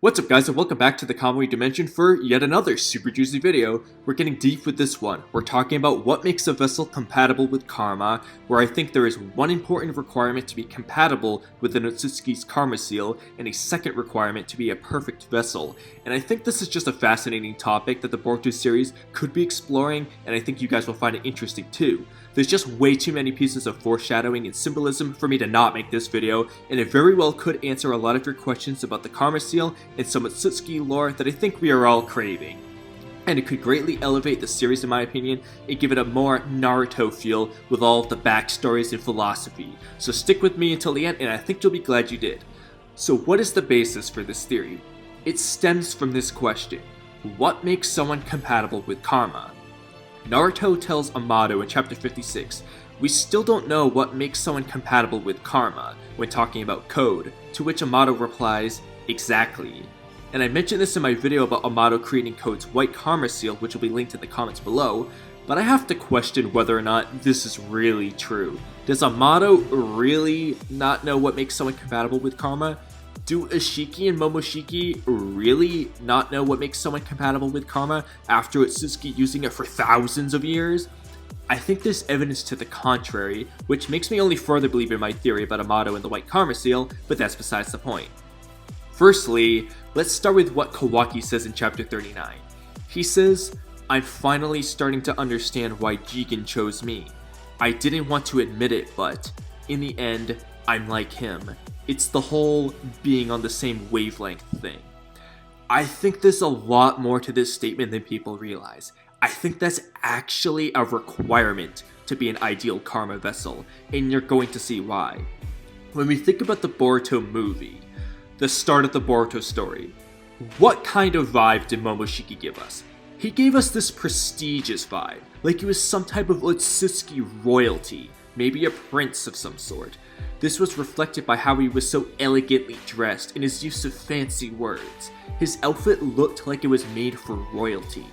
What's up guys, and welcome back to the Kamui dimension for yet another super juicy video. We're getting deep with this one. We're talking about what makes a vessel compatible with karma, where I think there is one important requirement to be compatible with the Natsutsuki's karma seal, and a second requirement to be a perfect vessel. And I think this is just a fascinating topic that the Boruto series could be exploring, and I think you guys will find it interesting too. There's just way too many pieces of foreshadowing and symbolism for me to not make this video, and it very well could answer a lot of your questions about the karma seal and some Natsutsuki lore that I think we are all craving. And it could greatly elevate the series in my opinion, and give it a more Naruto feel with all of the backstories and philosophy. So stick with me until the end, and I think you'll be glad you did. So what is the basis for this theory? It stems from this question: what makes someone compatible with karma? Naruto tells Amado in chapter 56, we still don't know what makes someone compatible with karma when talking about code, to which Amado replies, exactly. And I mentioned this in my video about Amado creating Code's white karma seal, which will be linked in the comments below, but I have to question whether or not this is really true. Does Amado really not know what makes someone compatible with karma? Do Isshiki and Momoshiki really not know what makes someone compatible with karma after Itsuki using it for thousands of years? I think there's evidence to the contrary, which makes me only further believe in my theory about Amado and the white karma seal, but that's besides the point. Firstly, let's start with what Kawaki says in chapter 39. He says, I'm finally starting to understand why Jigen chose me. I didn't want to admit it, but in the end, I'm like him. It's the whole being on the same wavelength thing. I think there's a lot more to this statement than people realize. I think that's actually a requirement to be an ideal karma vessel, and you're going to see why. When we think about the Boruto movie, the start of the Boruto story, what kind of vibe did Momoshiki give us? He gave us this prestigious vibe, like he was some type of Otsutsuki royalty, maybe a prince of some sort. This was reflected by how he was so elegantly dressed and his use of fancy words. His outfit looked like it was made for royalty.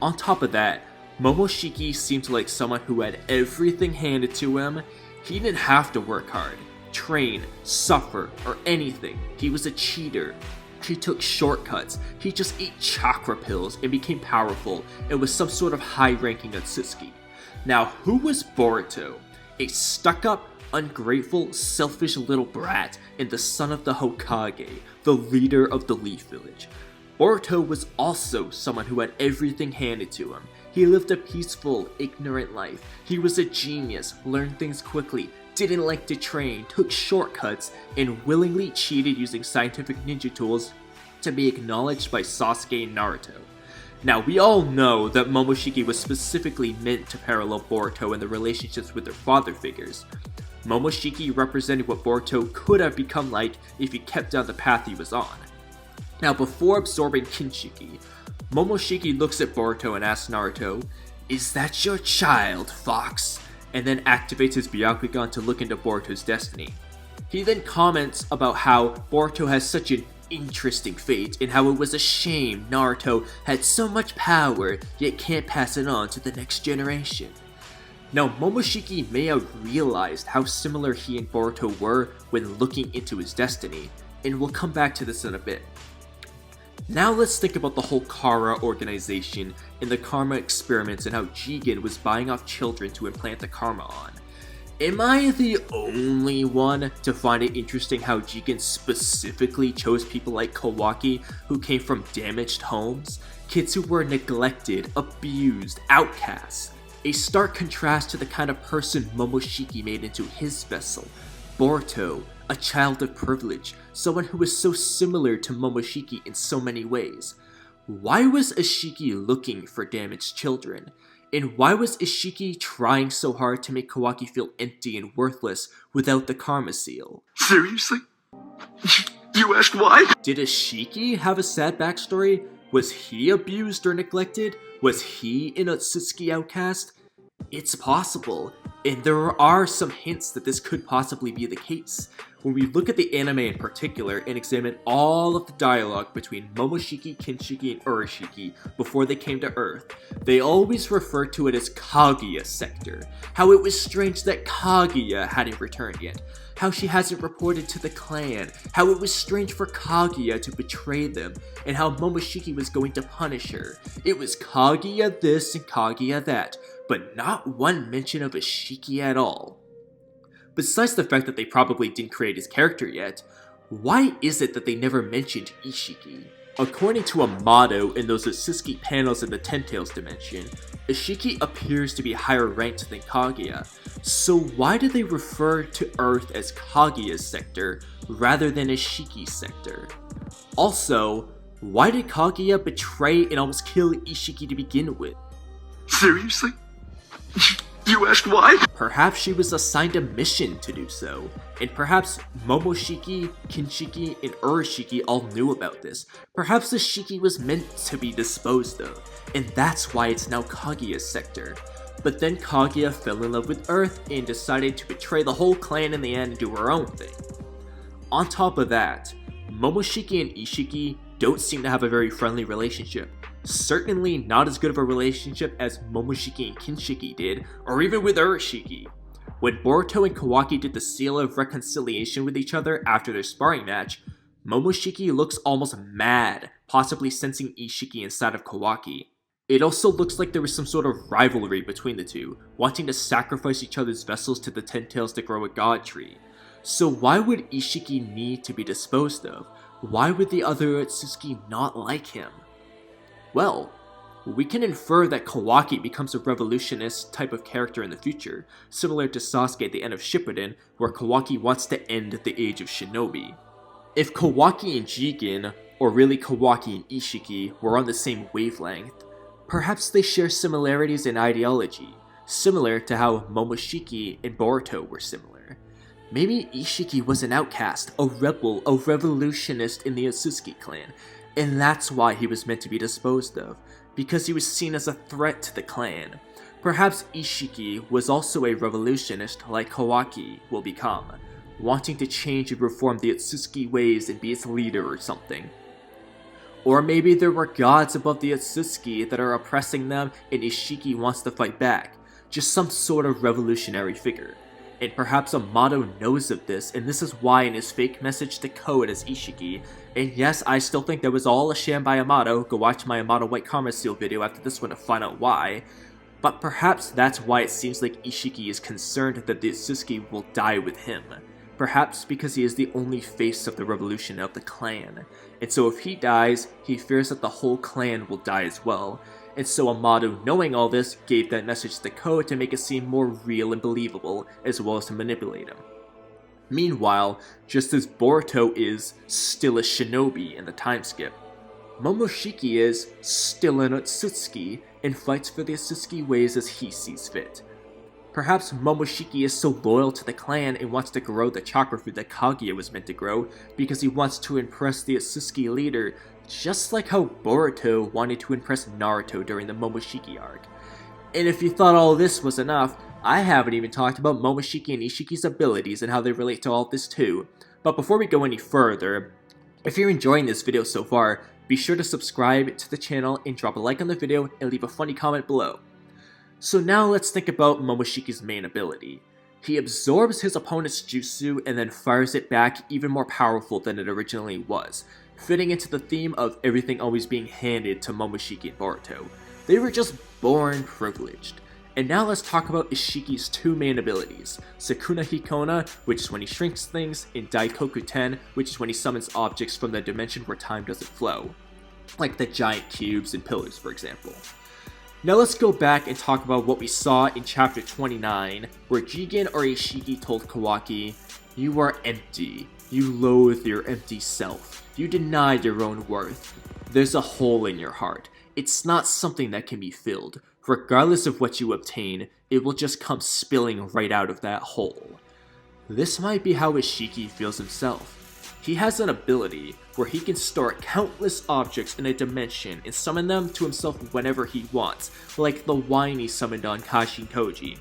On top of that, Momoshiki seemed like someone who had everything handed to him. He didn't have to work hard, train, suffer, or anything. He was a cheater. He took shortcuts. He just ate chakra pills and became powerful and was some sort of high-ranking Otsutsuki. Now, who was Boruto? A stuck-up, ungrateful, selfish little brat and the son of the Hokage, the leader of the Leaf Village. Boruto was also someone who had everything handed to him. He lived a peaceful, ignorant life. He was a genius, learned things quickly, didn't like to train, took shortcuts, and willingly cheated using scientific ninja tools to be acknowledged by Sasuke and Naruto. Now, we all know that Momoshiki was specifically meant to parallel Boruto in the relationships with their father figures. Momoshiki represented what Boruto could have become like if he kept down the path he was on. Now, before absorbing Kinshiki, Momoshiki looks at Boruto and asks Naruto, "Is that your child, Fox?" and then activates his Byakugan to look into Boruto's destiny. He then comments about how Boruto has such an interesting fate and how it was a shame Naruto had so much power yet can't pass it on to the next generation. Now, Momoshiki may have realized how similar he and Boruto were when looking into his destiny, and we'll come back to this in a bit. Now let's think about the whole Kara organization and the karma experiments and how Jigen was buying off children to implant the karma on. Am I the only one to find it interesting how Jigen specifically chose people like Kawaki who came from damaged homes? Kids who were neglected, abused, outcasts. A stark contrast to the kind of person Momoshiki made into his vessel. Boruto, a child of privilege, someone who was so similar to Momoshiki in so many ways. Why was Isshiki looking for damaged children? And why was Isshiki trying so hard to make Kawaki feel empty and worthless without the karma seal? Seriously? You asked why? Did Isshiki have a sad backstory? Was he abused or neglected? Was he an Otsutsuki outcast? It's possible, and there are some hints that this could possibly be the case. When we look at the anime in particular and examine all of the dialogue between Momoshiki, Kinshiki, and Urashiki before they came to Earth, they always refer to it as Kaguya Sector, how it was strange that Kaguya hadn't returned yet. how she hasn't reported to the clan, how it was strange for Kaguya to betray them, and how Momoshiki was going to punish her. It was Kaguya this and Kaguya that, but not one mention of Isshiki at all. Besides the fact that they probably didn't create his character yet, why is it that they never mentioned Isshiki? According to a motto in those Isshiki panels in the Ten Tails dimension, Isshiki appears to be higher ranked than Kaguya, so why do they refer to Earth as Kaguya's sector rather than Isshiki's sector? Also, why did Kaguya betray and almost kill Isshiki to begin with? Seriously? You asked why? Perhaps she was assigned a mission to do so, and perhaps Momoshiki, Kinshiki, and Urashiki all knew about this. Perhaps Isshiki was meant to be disposed of, and that's why it's now Kaguya's sector. But then Kaguya fell in love with Earth and decided to betray the whole clan in the end and do her own thing. On top of that, Momoshiki and Isshiki don't seem to have a very friendly relationship. Certainly not as good of a relationship as Momoshiki and Kinshiki did, or even with Urashiki. When Boruto and Kawaki did the seal of reconciliation with each other after their sparring match, Momoshiki looks almost mad, possibly sensing Isshiki inside of Kawaki. It also looks like there was some sort of rivalry between the two, wanting to sacrifice each other's vessels to the Ten Tails to grow a god tree. So why would Isshiki need to be disposed of? Why would the other Atsuki not like him? Well, we can infer that Kawaki becomes a revolutionist type of character in the future, similar to Sasuke at the end of Shippuden, where Kawaki wants to end the age of shinobi. If Kawaki and Jigen, or really Kawaki and Isshiki, were on the same wavelength, perhaps they share similarities in ideology, similar to how Momoshiki and Boruto were similar. Maybe Isshiki was an outcast, a rebel, a revolutionist in the Atsuki clan, and that's why he was meant to be disposed of, because he was seen as a threat to the clan. Perhaps Isshiki was also a revolutionist like Kawaki will become, wanting to change and reform the Atsuki ways and be its leader or something. Or maybe there were gods above the Atsuki that are oppressing them and Isshiki wants to fight back, just some sort of revolutionary figure. And perhaps Amato knows of this, and this is why in his fake message to Code as Isshiki, and yes, I still think that was all a sham by Amato, go watch my Amato White Karma Seal video after this one to find out why, but perhaps that's why it seems like Isshiki is concerned that the Atsuki will die with him. Perhaps because he is the only face of the revolution of the clan, and so if he dies, he fears that the whole clan will die as well. And so Amato, knowing all this, gave that message to Code to make it seem more real and believable, as well as to manipulate him. Meanwhile, just as Boruto is still a shinobi in the time skip, Momoshiki is still an Atsuki and fights for the Atsuki ways as he sees fit. Perhaps Momoshiki is so loyal to the clan and wants to grow the chakra fruit that Kaguya was meant to grow because he wants to impress the Atsuki leader, just like how Boruto wanted to impress Naruto during the Momoshiki arc. And if you thought all this was enough, I haven't even talked about Momoshiki and Isshiki's abilities and how they relate to all of this too. But before we go any further, if you're enjoying this video so far, be sure to subscribe to the channel and drop a like on the video and leave a funny comment below. So now let's think about Momoshiki's main ability. He absorbs his opponent's jutsu and then fires it back even more powerful than it originally was, fitting into the theme of everything always being handed to Momoshiki and Boruto. They were just born privileged. And now let's talk about Isshiki's two main abilities, Sukuna Hikona, which is when he shrinks things, and Daikoku Ten, which is when he summons objects from the dimension where time doesn't flow, like the giant cubes and pillars for example. Now let's go back and talk about what we saw in chapter 29, where Jigen or Isshiki told Kawaki, "You are empty. You loathe your empty self. You deny your own worth. There's a hole in your heart. It's not something that can be filled. Regardless of what you obtain, it will just come spilling right out of that hole." This might be how Isshiki feels himself. He has an ability where he can store countless objects in a dimension and summon them to himself whenever he wants, like the wine he summoned on Kashin Koji.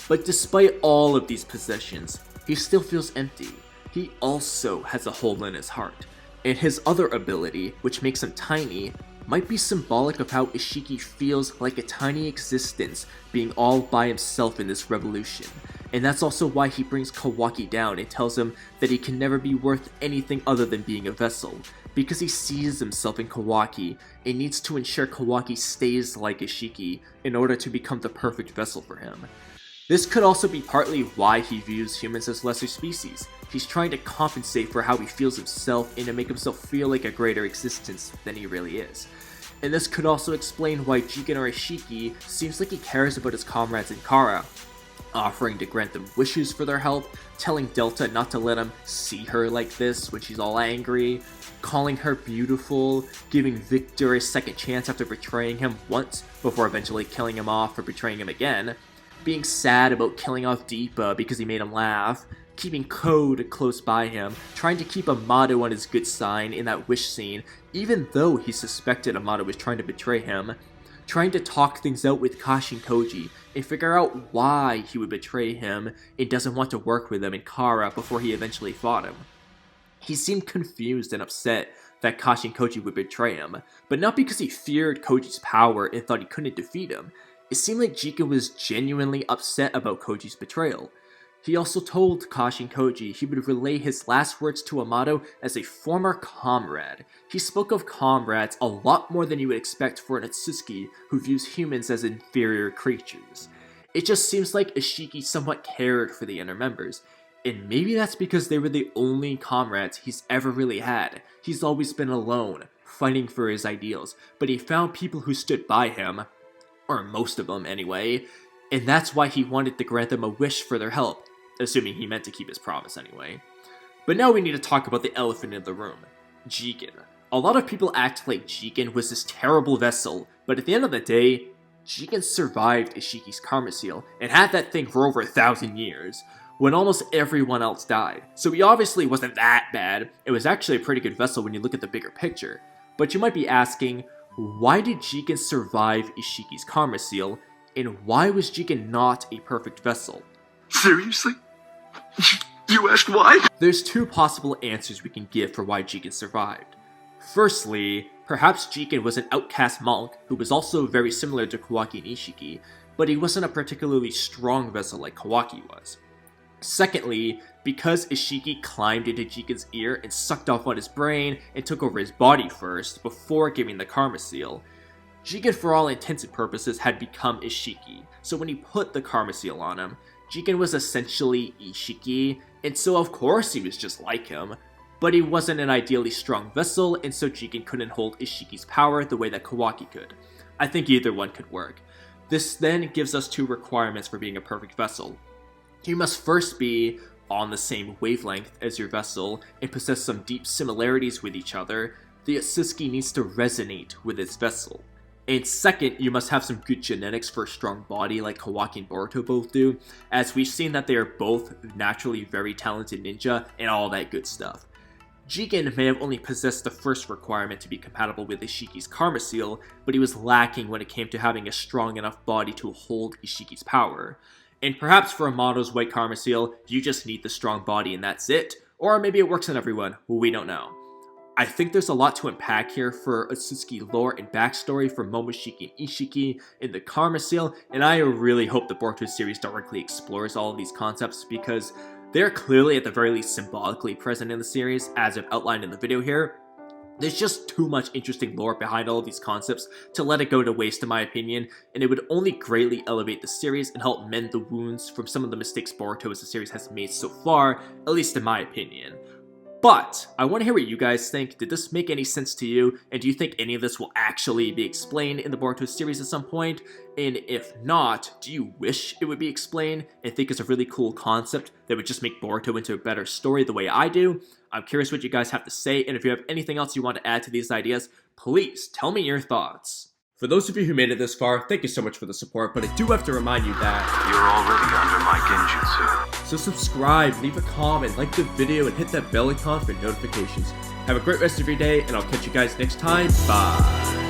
But despite all of these possessions, he still feels empty. He also has a hole in his heart. And his other ability, which makes him tiny, might be symbolic of how Isshiki feels like a tiny existence being all by himself in this revolution, And that's also why he brings Kawaki down and tells him that he can never be worth anything other than being a vessel, because he sees himself in Kawaki and needs to ensure Kawaki stays like Isshiki in order to become the perfect vessel for him. This could also be partly why he views humans as lesser species. He's trying to compensate for how he feels himself and to make himself feel like a greater existence than he really is. And this could also explain why Jigen or Isshiki seems like he cares about his comrades in Kara, offering to grant them wishes for their help, telling Delta not to let him see her like this when she's all angry, calling her beautiful, giving Victor a second chance after betraying him once before eventually killing him off for betraying him again, being sad about killing off Deepa because he made him laugh, keeping Code close by him, trying to keep Amato on his good side in that wish scene, even though he suspected Amato was trying to betray him, trying to talk things out with Kashin Koji and figure out why he would betray him and doesn't want to work with him in Kara before he eventually fought him. He seemed confused and upset that Kashin Koji would betray him, but not because he feared Koji's power and thought he couldn't defeat him. It seemed like Jigen was genuinely upset about Koji's betrayal. He also told Kashin Koji he would relay his last words to Amato as a former comrade. He spoke of comrades a lot more than you would expect for an Atsuki who views humans as inferior creatures. It just seems like Isshiki somewhat cared for the inner members, and maybe that's because they were the only comrades he's ever really had. He's always been alone, fighting for his ideals, but he found people who stood by him, or most of them anyway, and that's why he wanted to grant them a wish for their help, assuming he meant to keep his promise anyway. But now we need to talk about the elephant in the room, Jigen. A lot of people act like Jigen was this terrible vessel, but at the end of the day, Jigen survived Ishiki's karma seal and had that thing for over 1,000 years, when almost everyone else died. So he obviously wasn't that bad. It was actually a pretty good vessel when you look at the bigger picture. But you might be asking, why did Jigen survive Ishiki's karma seal, and why was Jigen not a perfect vessel? Seriously? You asked why? There's two possible answers we can give for why Jigen survived. Firstly, perhaps Jigen was an outcast monk who was also very similar to Kawaki and Isshiki, but he wasn't a particularly strong vessel like Kawaki was. Secondly, because Isshiki climbed into Jigen's ear and sucked off on his brain and took over his body first, before giving the karma seal, Jigen for all intents and purposes had become Isshiki, so when he put the karma seal on him, Jigen was essentially Isshiki, and so of course he was just like him, but he wasn't an ideally strong vessel, and so Jigen couldn't hold Ishiki's power the way that Kawaki could. I think either one could work. This then gives us two requirements for being a perfect vessel. You must first be on the same wavelength as your vessel and possess some deep similarities with each other. The Atsuki needs to resonate with its vessel. And second, you must have some good genetics for a strong body like Kawaki and Boruto both do, as we've seen that they are both naturally very talented ninja and all that good stuff. Jigen may have only possessed the first requirement to be compatible with Ishiki's karma seal, but he was lacking when it came to having a strong enough body to hold Ishiki's power. And perhaps for Amato's white karma seal, you just need the strong body and that's it, or maybe it works on everyone, we don't know. I think there's a lot to unpack here for Atsuki lore and backstory for Momoshiki and Isshiki in the karma seal, and I really hope the Boruto series directly explores all of these concepts because they're clearly at the very least symbolically present in the series, as I've outlined in the video here. There's just too much interesting lore behind all of these concepts to let it go to waste in my opinion, and it would only greatly elevate the series and help mend the wounds from some of the mistakes Boruto as the series has made so far, at least in my opinion. But I want to hear what you guys think. Did this make any sense to you? And do you think any of this will actually be explained in the Boruto series at some point? And if not, do you wish it would be explained and think it's a really cool concept that would just make Boruto into a better story the way I do? I'm curious what you guys have to say, and if you have anything else you want to add to these ideas, please tell me your thoughts. For those of you who made it this far, thank you so much for the support, but I do have to remind you that You're already under my genjutsu. so subscribe, leave a comment, like the video, and hit that bell icon for notifications. Have a great rest of your day, and I'll catch you guys next time. Bye.